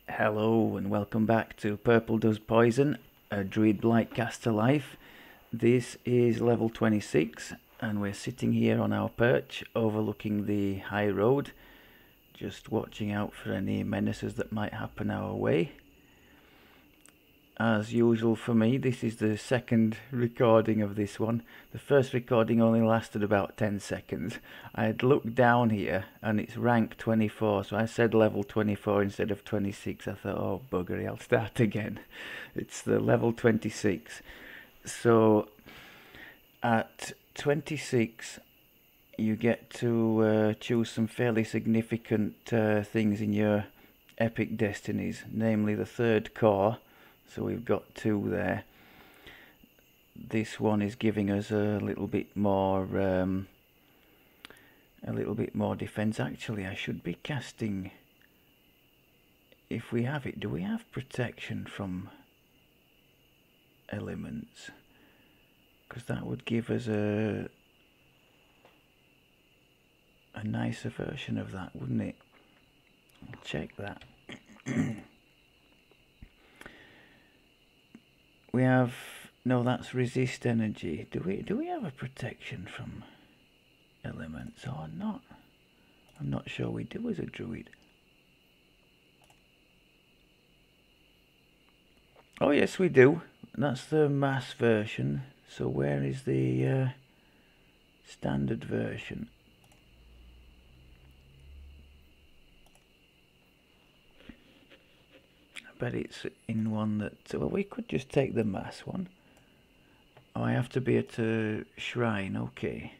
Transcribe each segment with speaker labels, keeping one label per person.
Speaker 1: Hello and welcome back to Purple Does Poison, a Druid Blight caster life. This is level 26 and we're sitting here on our perch overlooking the high road, just watching out for any menaces that might happen our way. As usual for me, this is the second recording of this one. The first recording only lasted about 10 seconds. I had looked down here and it's rank 24, so I said level 24 instead of 26. I thought, oh buggery, I'll start again. It's the level 26. So at 26 you get to choose some fairly significant things in your epic destinies, namely the third core. So we've got two there. This one is giving us a little bit more defense. Actually, I should be casting, if we have it, do we have protection from elements? Because that would give us a nicer version of that, wouldn't it? I'll check that. We have, no, that's resist energy. Do we have a protection from elements or not? I'm not sure we do as a druid. Oh yes, we do. That's the mass version. So where is the standard version? But it's in one that, well, we could just take the mass one. Oh, I have to be at a shrine, okay.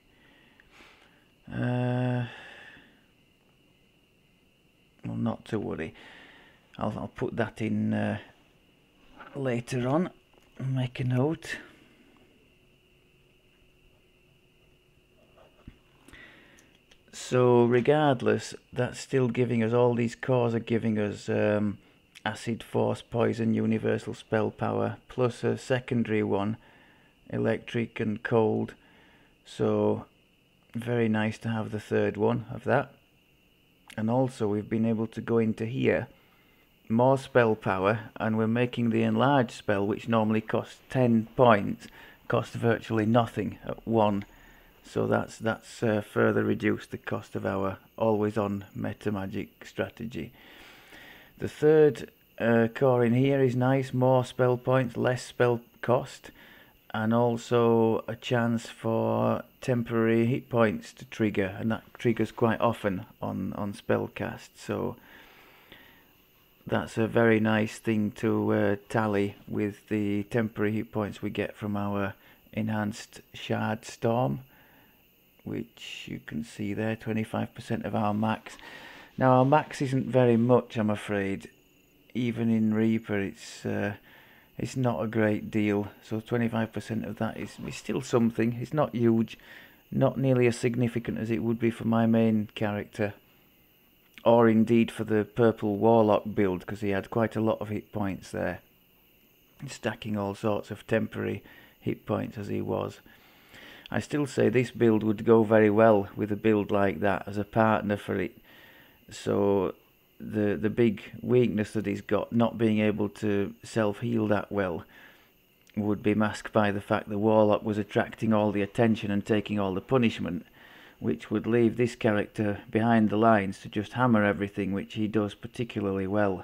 Speaker 1: Well, not to worry. I'll put that in later on and make a note. So regardless, that's still giving us, all these cores are giving us acid, force, poison, universal spell power, plus a secondary one, electric and cold. So very nice to have the third one of that. And also we've been able to go into here, more spell power, and we're making the enlarged spell, which normally costs 10 points, cost virtually nothing at 1. So that's further reduced the cost of our always on meta magic strategy. The third core in here is nice, more spell points, less spell cost, and also a chance for temporary hit points to trigger, and that triggers quite often on spell cast. So that's a very nice thing to tally with the temporary hit points we get from our enhanced shard storm, which you can see there, 25% of our max. Now our max isn't very much, I'm afraid. Even in Reaper it's not a great deal, so 25% of that is still something. It's not huge, not nearly as significant as it would be for my main character, or indeed for the purple warlock build, because he had quite a lot of hit points there, stacking all sorts of temporary hit points as he was. I still say this build would go very well with a build like that as a partner for it. So the big weakness that he's got, not being able to self-heal that well, would be masked by the fact the warlock was attracting all the attention and taking all the punishment, which would leave this character behind the lines to just hammer everything, which he does particularly well.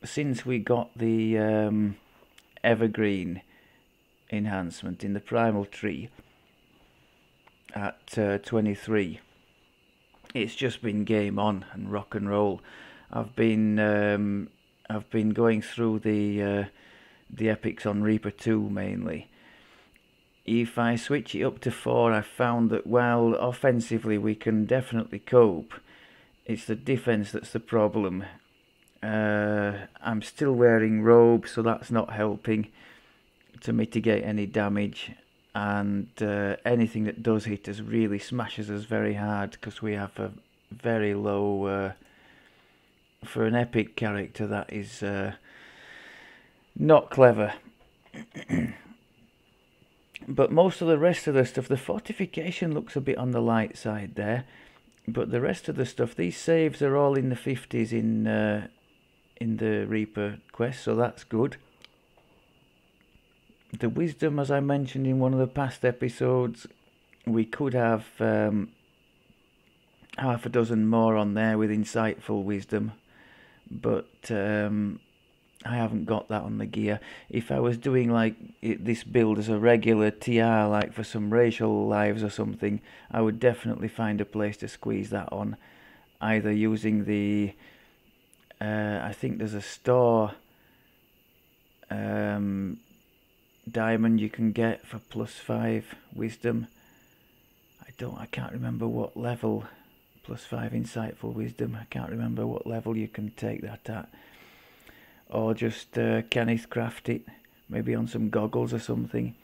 Speaker 1: Since we got the evergreen enhancement in the primal tree at 23, it's just been game on and rock and roll. I've been going through the epics on Reaper 2 mainly. If I switch it up to 4, I found that while offensively we can definitely cope, it's the defense that's the problem. I'm still wearing robe, so that's not helping to mitigate any damage, and anything that does hit us really smashes us very hard, because we have a very low, for an epic character, that is not clever. But most of the rest of the stuff, the fortification looks a bit on the light side there, but the rest of the stuff, these saves are all in the 50s in the Reaper quest, so that's good. The wisdom, as I mentioned in one of the past episodes, we could have half a dozen more on there with insightful wisdom, but I haven't got that on the gear. If I was doing like this build as a regular TR, like for some racial lives or something, I would definitely find a place to squeeze that on, either using the I think there's a store diamond you can get for +5 wisdom. I can't remember what level. +5 insightful wisdom. I can't remember what level you can take that at. Or just Kenneth craft it, maybe on some goggles or something.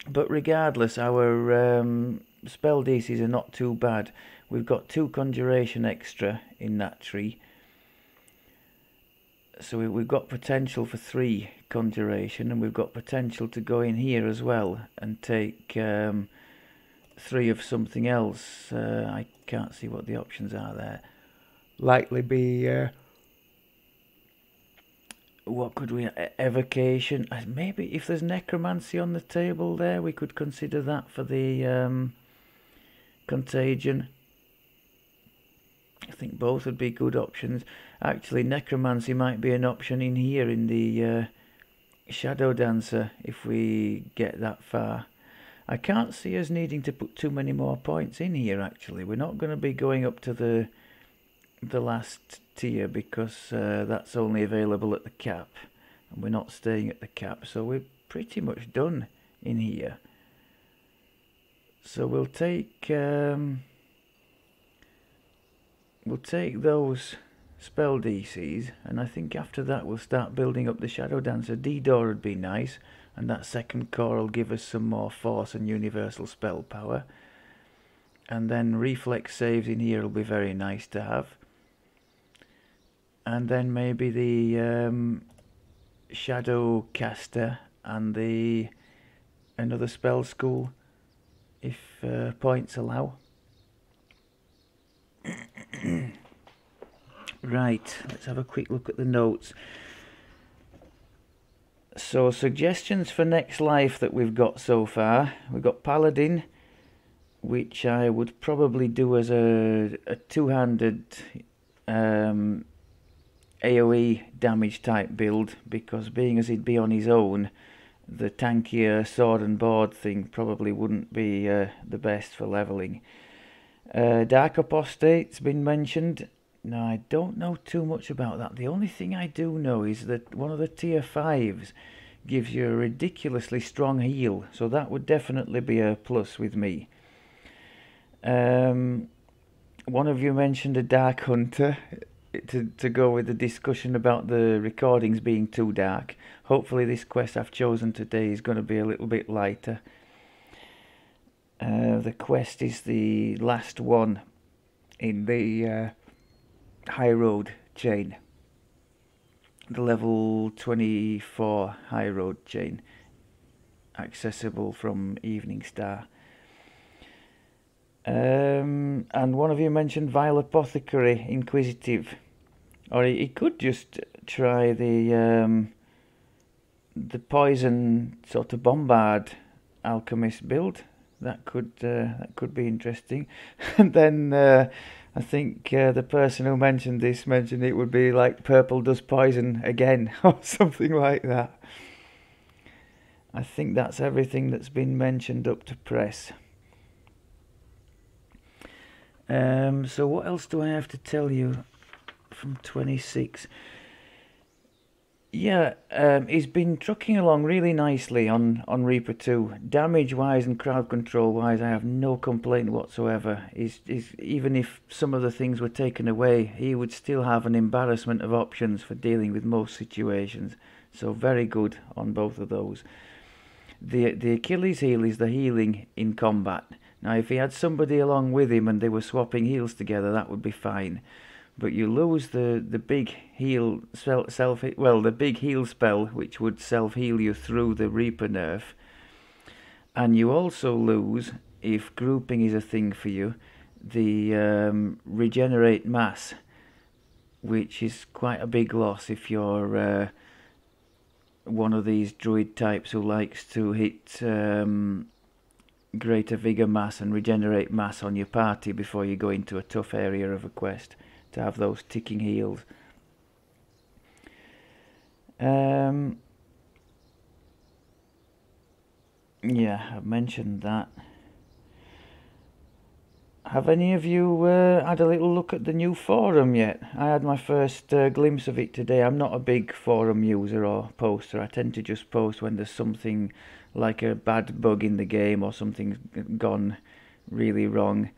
Speaker 1: But regardless, our spell DCs are not too bad. We've got 2 conjuration extra in that tree, so we've got potential for 3 conjuration, and we've got potential to go in here as well and take 3 of something else. I can't see what the options are there. Likely be what could we, evocation? Maybe if there's necromancy on the table there, we could consider that for the contagion. I think both would be good options. Actually, necromancy might be an option in here in the shadow dancer if we get that far. I can't see us needing to put too many more points in here. Actually, we're not going to be going up to the last tier, because that's only available at the cap, and we're not staying at the cap, so we're pretty much done in here. So we'll take those spell DCs, and I think after that we'll start building up the Shadow Dancer. DDO would be nice, and that second core will give us some more force and universal spell power, and then reflex saves in here will be very nice to have. And then maybe the Shadow Caster and another spell school, if points allow. Right, let's have a quick look at the notes. So suggestions for next life that we've got so far. We've got Paladin, which I would probably do as a two-handed AoE damage type build, because being as he'd be on his own, the tankier sword and board thing probably wouldn't be the best for leveling. Dark Apostate's been mentioned. Now, I don't know too much about that. The only thing I do know is that one of the tier 5s gives you a ridiculously strong heal, so that would definitely be a plus with me. One of you mentioned a Dark Hunter to go with the discussion about the recordings being too dark. Hopefully this quest I've chosen today is going to be a little bit lighter. The quest is the last one in the High Road chain, the level 24 High Road chain, accessible from Evening Star. And one of you mentioned Vile Apothecary, Inquisitive, or he could just try the poison sort of bombard alchemist build. That could be interesting. And then I think the person who mentioned this mentioned it would be like purple does poison again, or something like that. I think that's everything that's been mentioned up to press. So what else do I have to tell you from 26? Yeah, he's been trucking along really nicely on Reaper 2. Damage wise and crowd control wise, I have no complaint whatsoever. He's even if some of the things were taken away, he would still have an embarrassment of options for dealing with most situations. So very good on both of those. The Achilles heel is the healing in combat. Now, if he had somebody along with him and they were swapping heals together, that would be fine. But you lose the big heal the big heal spell, which would self-heal you through the Reaper nerf. And you also lose, if grouping is a thing for you, the regenerate mass. which is quite a big loss if you're one of these druid types who likes to hit greater vigor mass and regenerate mass on your party before you go into a tough area of a quest, to have those ticking heals. Yeah, I've mentioned that. Have any of you had a little look at the new forum yet? I had my first glimpse of it today. I'm not a big forum user or poster. I tend to just post when there's something like a bad bug in the game or something's gone really wrong.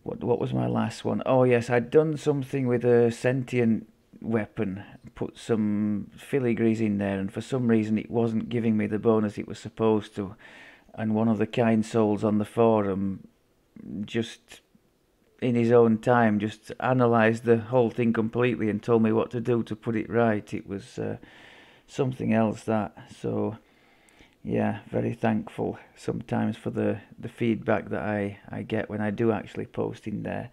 Speaker 1: What was my last one? Oh yes, I'd done something with a sentient weapon, put some filigrees in there, and for some reason it wasn't giving me the bonus it was supposed to. And one of the kind souls on the forum, just in his own time, just analysed the whole thing completely and told me what to do to put it right. It was something else, that. So yeah, very thankful sometimes for the feedback that I get when I do actually post in there.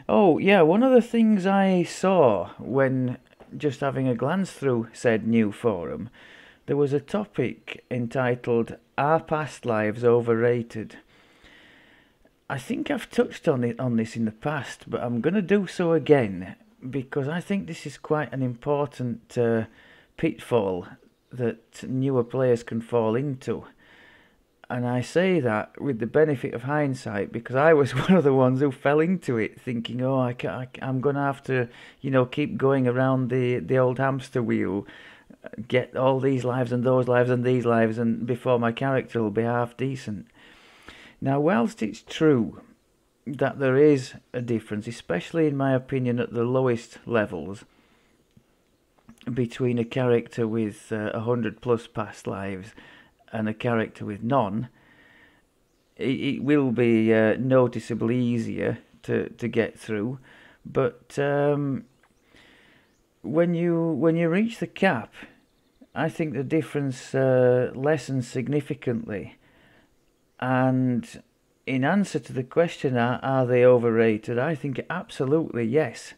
Speaker 1: Oh yeah, one of the things I saw when just having a glance through said new forum, there was a topic entitled "Are Past Lives Overrated?" I think I've touched on this in the past, but I'm going to do so again because I think this is quite an important pitfall that newer players can fall into. And I say that with the benefit of hindsight because I was one of the ones who fell into it, thinking, "Oh, I'm going to have to, keep going around the old hamster wheel, get all these lives and those lives and these lives, and before my character will be half decent." Now, whilst it's true that there is a difference, especially in my opinion at the lowest levels, between a character with 100 plus past lives and a character with none, it will be noticeably easier to get through. But when you reach the cap, I think the difference lessens significantly. And in answer to the question, are they overrated? I think absolutely yes.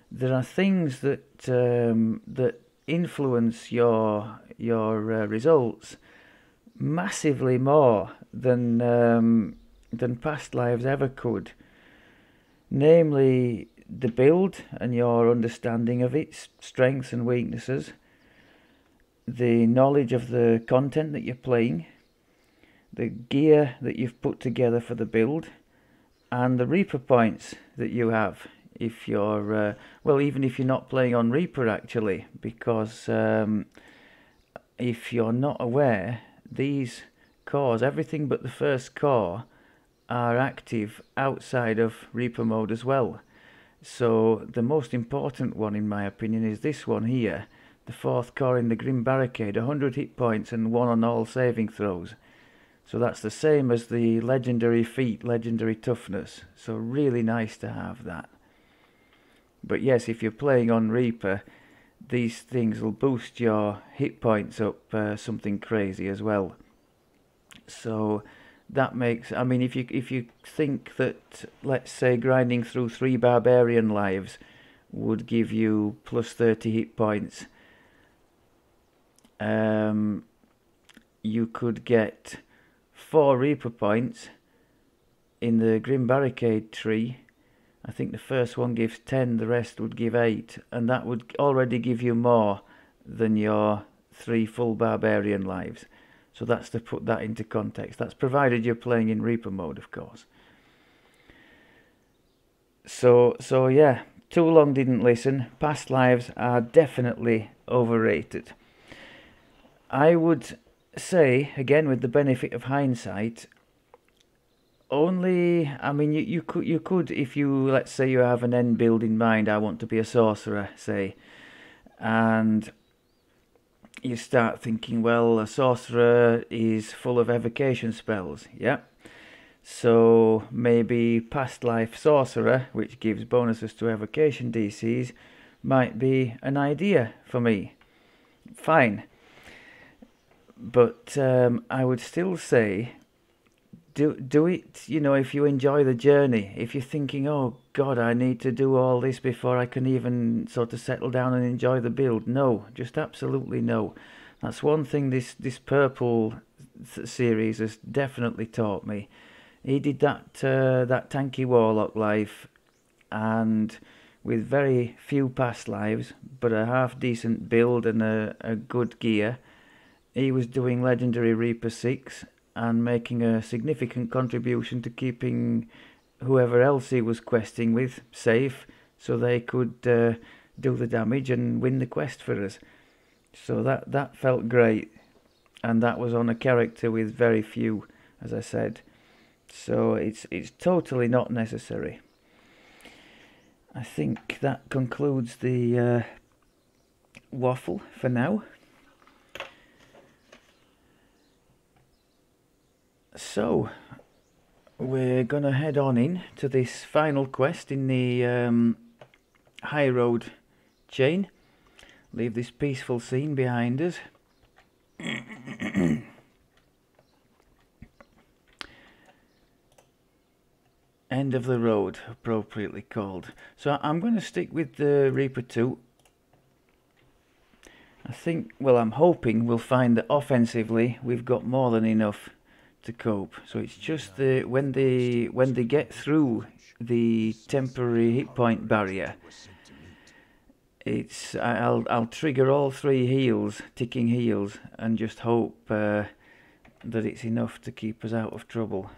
Speaker 1: There are things that that influence your results massively more than past lives ever could. Namely, the build and your understanding of its strengths and weaknesses, the knowledge of the content that you're playing, the gear that you've put together for the build, and the Reaper points that you have if you're well, even if you're not playing on Reaper actually, because if you're not aware, these cores, everything but the first core, are active outside of Reaper mode as well. So the most important one in my opinion is this one here, the fourth core in the Grim Barricade, 100 hit points and 1 on all saving throws. So that's the same as the legendary feat, legendary toughness. So really nice to have that. But yes, if you're playing on Reaper, these things will boost your hit points up something crazy as well. So that makes, I mean, if you think that, let's say, grinding through 3 barbarian lives would give you plus 30 hit points, you could get 4 Reaper points in the Grim Barricade tree. I think the first one gives 10, the rest would give 8, and that would already give you more than your 3 full barbarian lives. So that's to put that into context. That's provided you're playing in Reaper mode, of course. So yeah, too long didn't listen. Past lives are definitely overrated. I would say, again with the benefit of hindsight, only, I mean, you could if you, let's say you have an end build in mind, I want to be a sorcerer, say, and you start thinking, well, a sorcerer is full of evocation spells, yeah, so maybe past life sorcerer, which gives bonuses to evocation DCs, might be an idea for me. Fine. But I would still say do it, you know, if you enjoy the journey. If you're thinking, oh God, I need to do all this before I can even sort of settle down and enjoy the build. No, just absolutely no. That's one thing this purple series has definitely taught me. He did that tanky warlock life, and with very few past lives, but a half decent build and a good gear, he was doing legendary Reaper 6 and making a significant contribution to keeping whoever else he was questing with safe, so they could do the damage and win the quest for us. So that felt great, and that was on a character with very few, as I said. So it's totally not necessary. I think that concludes the waffle for now. So we're gonna head on in to this final quest in the high road chain. Leave this peaceful scene behind us. End of the road, appropriately called. So I'm going to stick with the Reaper 2. I think, well, I'm hoping we'll find that offensively we've got more than enough to cope. So it's just the when they get through the temporary hit point barrier, it's I'll trigger all 3 heals, ticking heals, and just hope that it's enough to keep us out of trouble.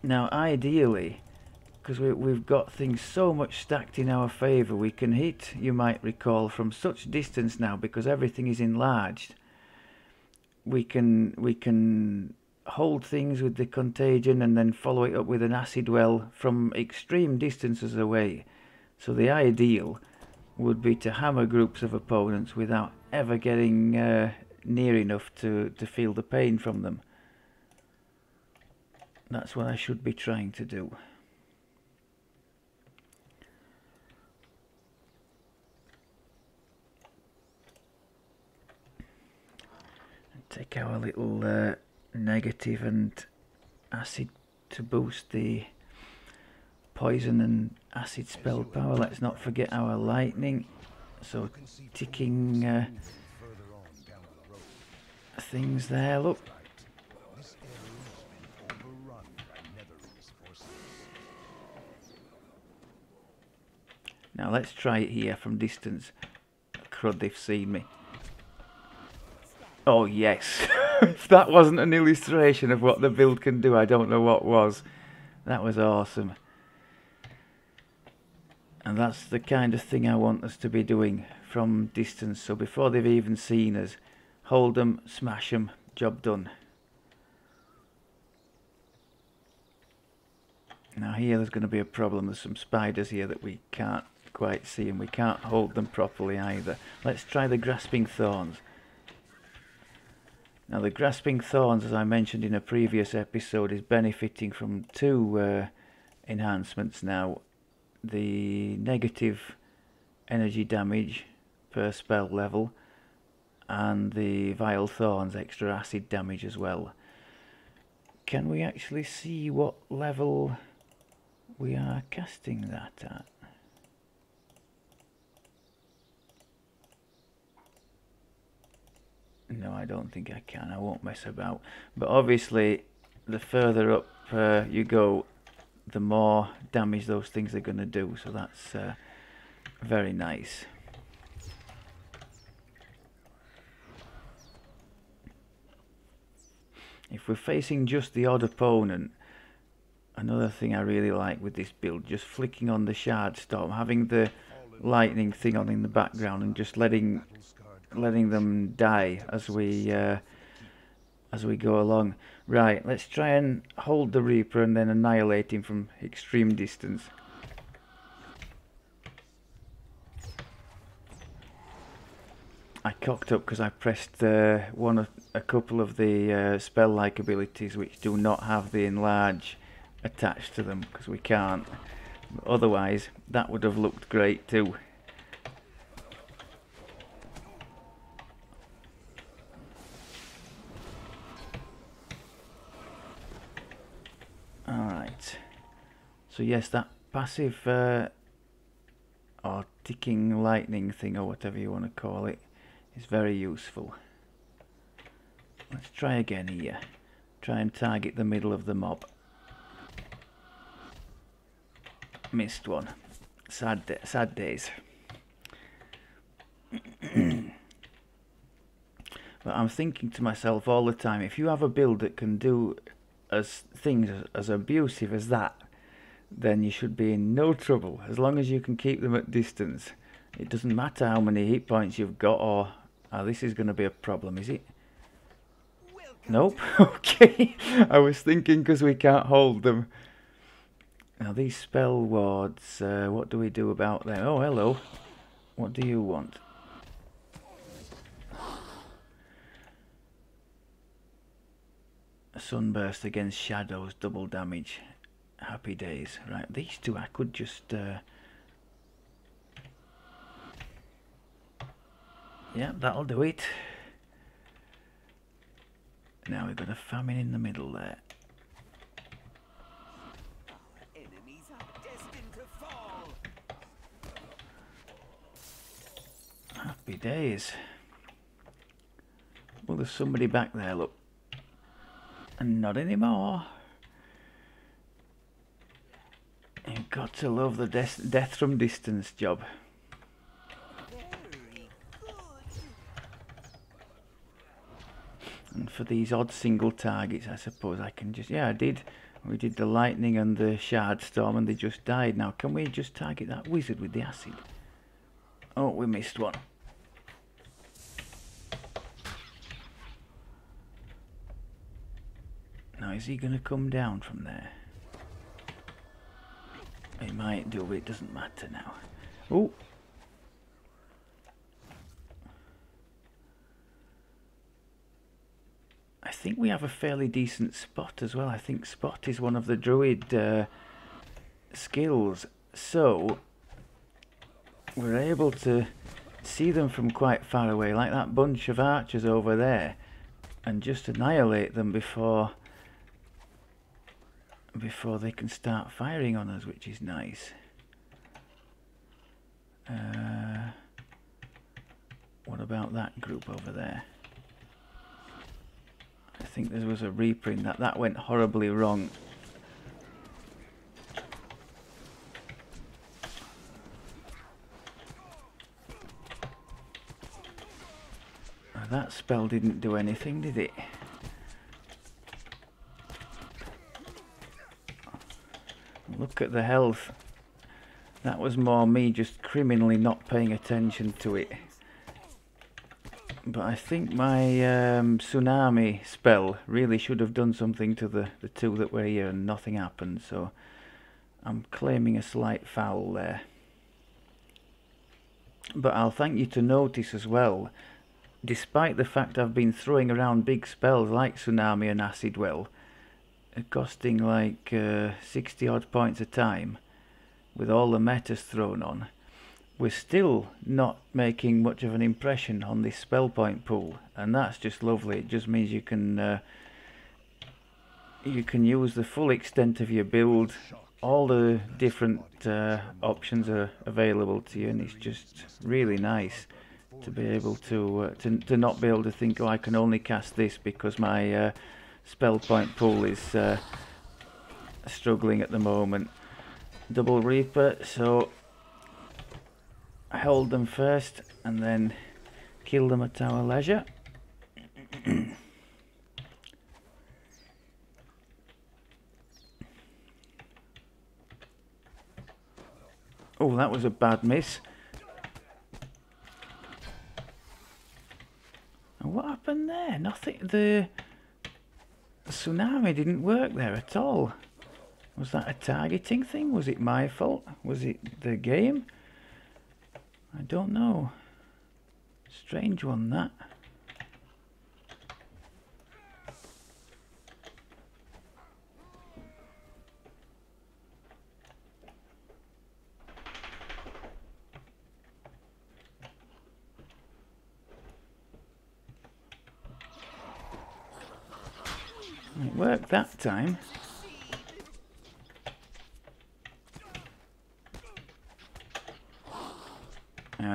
Speaker 1: Now, ideally, because we've got things so much stacked in our favour, we can hit, you might recall, from such distance now, because everything is enlarged. We can hold things with the contagion and then follow it up with an acid well from extreme distances away. So the ideal would be to hammer groups of opponents without ever getting near enough to feel the pain from them. That's what I should be trying to do. Take our little negative and acid to boost the poison and acid spell power. Let's not forget our lightning. So ticking things there, look. Now let's try it here from distance. Crud, they've seen me. Oh yes, if that wasn't an illustration of what the build can do, I don't know what was. That was awesome. And that's the kind of thing I want us to be doing from distance. So before they've even seen us, hold them, smash them, job done. Now here there's going to be a problem. There's some spiders here that we can't quite see, and we can't hold them properly either. Let's try the grasping thorns. Now the grasping thorns, as I mentioned in a previous episode, is benefiting from 2 enhancements now. The negative energy damage per spell level, and the vile thorns extra acid damage as well. Can we actually see what level we are casting that at? No, I don't think I can. I won't mess about. But obviously, the further up you go, the more damage those things are going to do. So that's very nice. If we're facing just the odd opponent, another thing I really like with this build, just flicking on the shard storm, having the lightning thing on in the background and just letting them die as we go along. Right, let's try and hold the Reaper and then annihilate him from extreme distance. I cocked up because I pressed a couple of the spell-like abilities which do not have the enlarge attached to them, because we can't. Otherwise, that would have looked great too. that. So yes, that passive or ticking lightning thing, or whatever you want to call it, is very useful. Let's try again here. Try and target the middle of the mob. Missed one. Sad days. But I'm thinking to myself all the time, if you have a build that can do things as abusive as that, then you should be in no trouble. As long as you can keep them at distance. It doesn't matter how many hit points you've got, or this is going to be a problem, is it? Nope. Okay. I was thinking because we can't hold them. Now these spell wards, what do we do about them? Oh, hello. What do you want? A sunburst against shadows, double damage. Happy days. Right, these two I could just... yeah, that'll do it. Now we've got a famine in the middle there.
Speaker 2: Enemies are destined to fall.
Speaker 1: Happy days. Well, there's somebody back there, look. And not anymore. You've got to love the death from distance job.
Speaker 2: Very good.
Speaker 1: And for these odd single targets, I suppose I can just... yeah, I did. We did the lightning and the shard storm and they just died. Now, can we just target that wizard with the acid? Oh, we missed one. Now, is he going to come down from there? He might do, but it doesn't matter now. Oh! I think we have a fairly decent spot as well. I think spot is one of the Druid skills. So, we're able to see them from quite far away, like that bunch of archers over there, and just annihilate them before they can start firing on us, which is nice. What about that group over there? I think there was a reprint that went horribly wrong. That spell didn't do anything, did it? Look at the health. That was more me just criminally not paying attention to it. But I think my tsunami spell really should have done something to the two that were here, and nothing happened, so I'm claiming a slight foul there. But I'll thank you to notice as well, despite the fact I've been throwing around big spells like Tsunami and Acid Well, costing like 60 odd points a time, with all the metas thrown on, we're still not making much of an impression on this spell point pool, and that's just lovely. It just means you can use the full extent of your build. All the different options are available to you, and it's just really nice to be able to not be able to think, oh, I can only cast this because my spell point pool is struggling at the moment. Double Reaper, so hold them first and then kill them at our leisure. Oh, that was a bad miss. And what happened there? Nothing. The tsunami didn't work there at all. Was that a targeting thing? Was it my fault? Was it the game? I don't know. Strange one, that. It worked that time.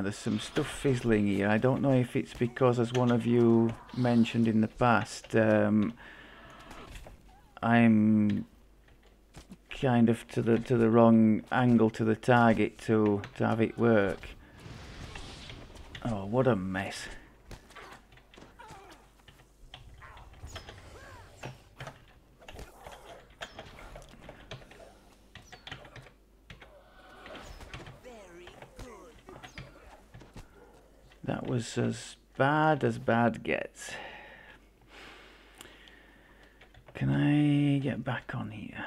Speaker 1: there's some stuff fizzling here. I don't know if it's because, as one of you mentioned in the past, I'm kind of to the wrong angle to the target to have it work. Oh, what a mess. That was as bad gets. Can I get back on here?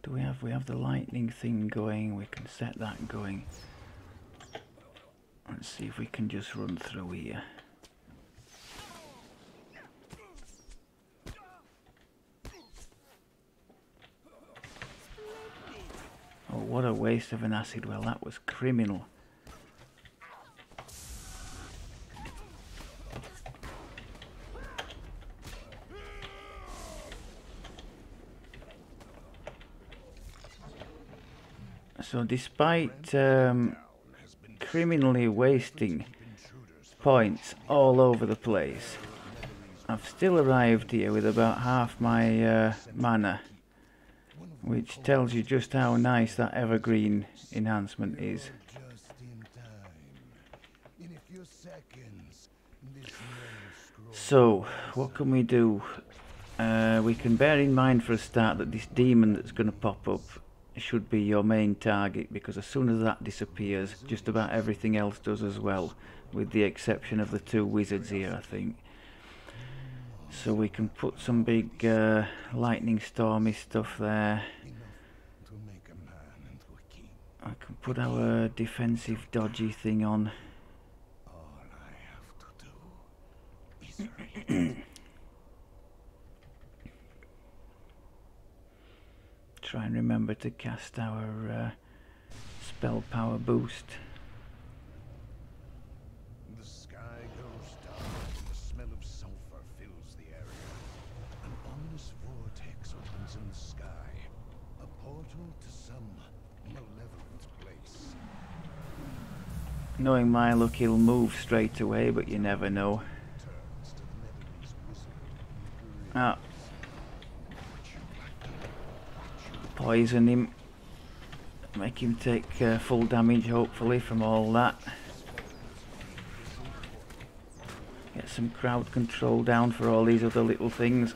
Speaker 1: Do we have the lightning thing going? We can set that going. Let's see if we can just run through here. Oh, what a waste of an acid well. That was criminal. So despite criminally wasting points all over the place, I've still arrived here with about half my mana, which tells you just how nice that evergreen enhancement is. So, what can we do? We can bear in mind for a start that this demon that's going to pop up should be your main target, because as soon as that disappears, just about everything else does as well, with the exception of the two wizards here, I think. So we can put some big lightning stormy stuff there. I can put our defensive dodgy thing on. Try and remember to cast our spell power boost.
Speaker 3: The sky goes dark and the smell of sulfur fills the area. An ominous vortex opens in the sky, a portal to some malevolent place.
Speaker 1: Knowing my luck, he'll move straight away, but you never know. Ah. Poison him. Make him take full damage, hopefully, from all that. Get some crowd control down for all these other little things.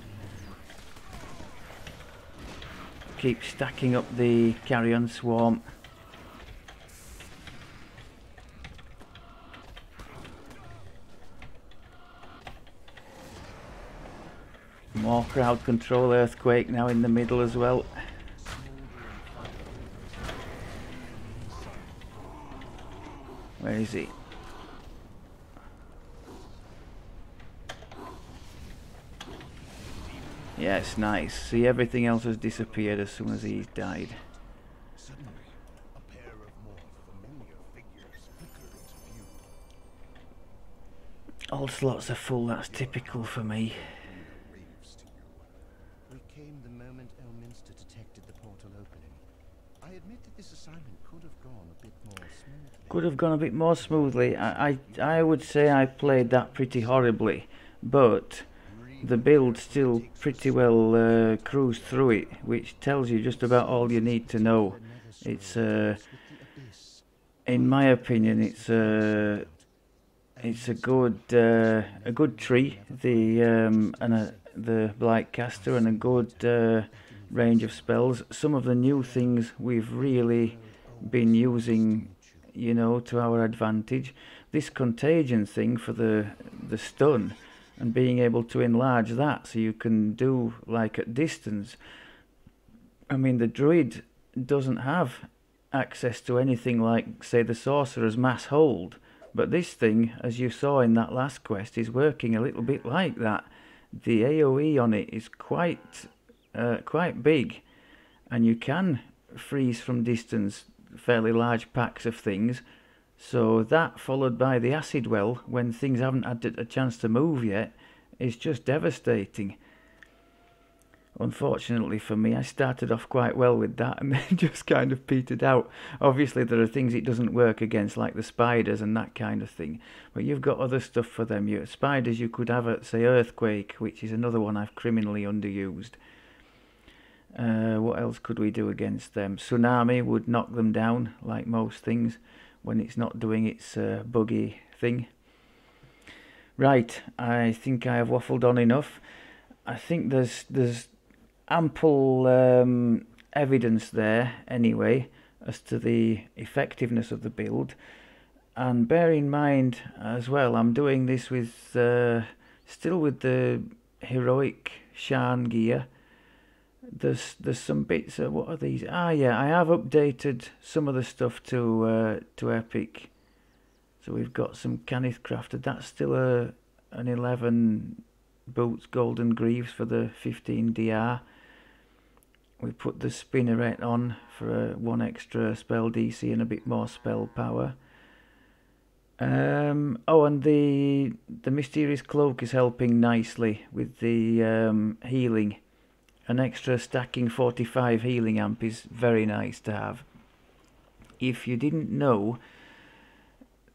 Speaker 1: Keep stacking up the carrion swarm. More crowd control, earthquake now in the middle as well. Where is he? Yes, nice. See, everything else has disappeared as soon as he's died.
Speaker 3: Suddenly, a pair of more familiar figures flicker into view.
Speaker 1: All slots are full, that's typical for me.
Speaker 3: Raves to you.
Speaker 4: We came the moment Elminster detected the portal opening. I admit that this assignment could have gone a bit more smoothly.
Speaker 1: Could have gone a bit more smoothly. I would say I played that pretty horribly, but the build still pretty well cruised through it, which tells you just about all you need to know. It's in my opinion, it's a good tree, the Blight caster, and a good range of spells. Some of the new things we've really been using, you know, to our advantage. This contagion thing for the stun, and being able to enlarge that so you can do like at distance. I mean, the Druid doesn't have access to anything like, say, the Sorcerer's Mass Hold, but this thing, as you saw in that last quest, is working a little bit like that. The AoE on it is quite big, and you can freeze from distance fairly large packs of things. So that, followed by the acid well when things haven't had a chance to move yet, is just devastating. Unfortunately for me, I started off quite well with that and then just kind of petered out. Obviously there are things it doesn't work against, like the spiders and that kind of thing, but you've got other stuff for them. Spiders you could have at, say, Earthquake, which is another one I've criminally underused. What else could we do against them? Tsunami would knock them down, like most things, when it's not doing its buggy thing. Right, I think I have waffled on enough. I think there's ample evidence there anyway as to the effectiveness of the build, and bear in mind as well, I'm doing this with still with the heroic Shan gear. There's some bits of, what are these? Ah yeah, I have updated some of the stuff to epic. So we've got some Cannith crafted. That's still an 11 boots golden greaves for the 15 DR. We put the spinneret on for one extra spell DC and a bit more spell power. Oh, and the mysterious cloak is helping nicely with the healing. An extra stacking 45 healing amp is very nice to have. If you didn't know,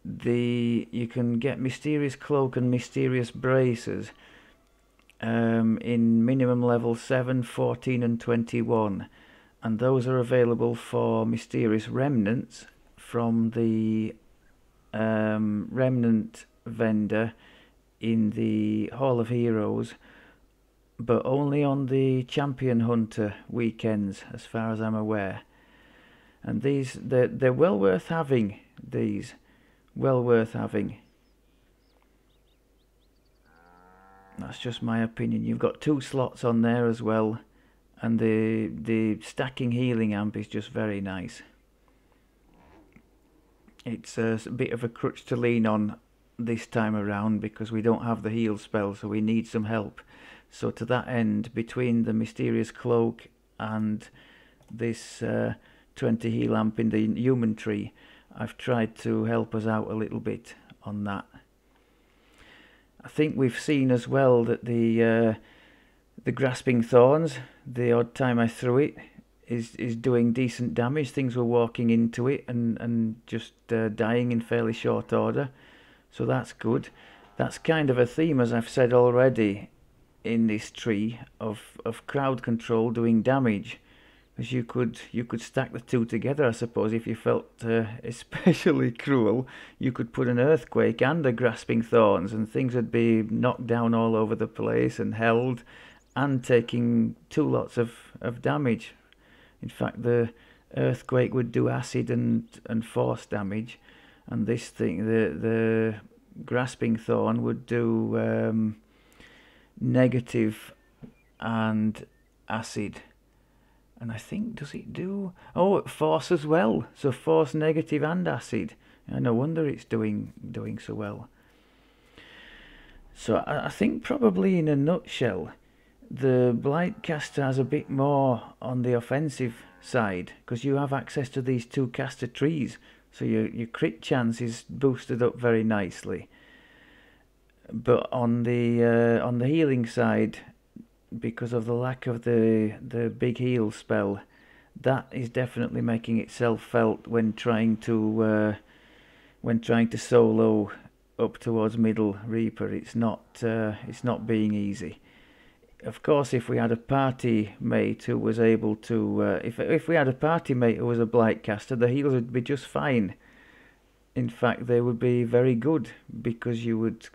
Speaker 1: you can get mysterious cloak and mysterious braces in minimum level 7, 14 and 21, and those are available for mysterious remnants from the remnant vendor in the Hall of Heroes, but only on the Champion Hunter weekends as far as I'm aware. And they're well worth having. These well worth having. That's just my opinion. You've got 2 slots on there as well, and the stacking healing amp is just very nice. It's a bit of a crutch to lean on this time around because we don't have the heal spell, so we need some help. So to that end, between the mysterious cloak and this 20 heal amp in the human tree, I've tried to help us out a little bit on that. I think we've seen as well that the grasping thorns, the odd time I threw it, is doing decent damage. Things were walking into it and just dying in fairly short order, so that's good. That's kind of a theme, as I've said already, in this tree of crowd control doing damage, because you could stack the two together. I suppose if you felt especially cruel, you could put an earthquake and a grasping thorns, and things would be knocked down all over the place and held, and taking 2 lots of damage. In fact, the earthquake would do acid and force damage, and this thing, the grasping thorn, would do negative and acid. And I think, does it do... Oh, force as well. So force, negative and acid. No wonder it's doing so well. So I think probably in a nutshell, the Blight caster has a bit more on the offensive side, because you have access to these 2 caster trees. So your crit chance is boosted up very nicely. But on the healing side, because of the lack of the big heal spell, that is definitely making itself felt when trying to solo up towards middle Reaper. It's not being easy. Of course, if we had a party mate who was able to, if we had a party mate who was a Blight caster, the heals would be just fine. In fact, they would be very good, because you would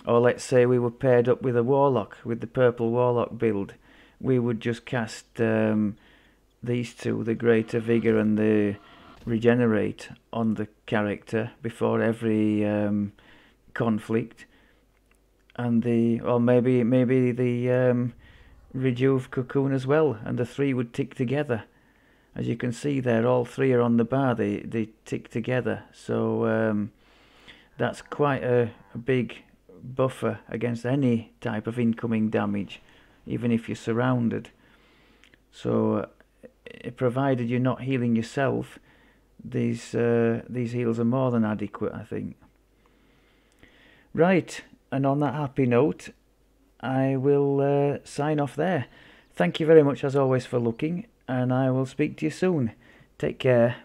Speaker 1: or let's say we were paired up with a warlock, with the purple warlock build, we would just cast these 2, the greater vigor and the regenerate, on the character before every conflict, and maybe the rejuve cocoon as well, and the 3 would tick together. As you can see there, all 3 are on the bar, they tick together, so that's quite a big buffer against any type of incoming damage, even if you're surrounded. So provided you're not healing yourself, these heals are more than adequate, I think. Right, and on that happy note, I will sign off there. Thank you very much as always for looking, and I will speak to you soon. Take care.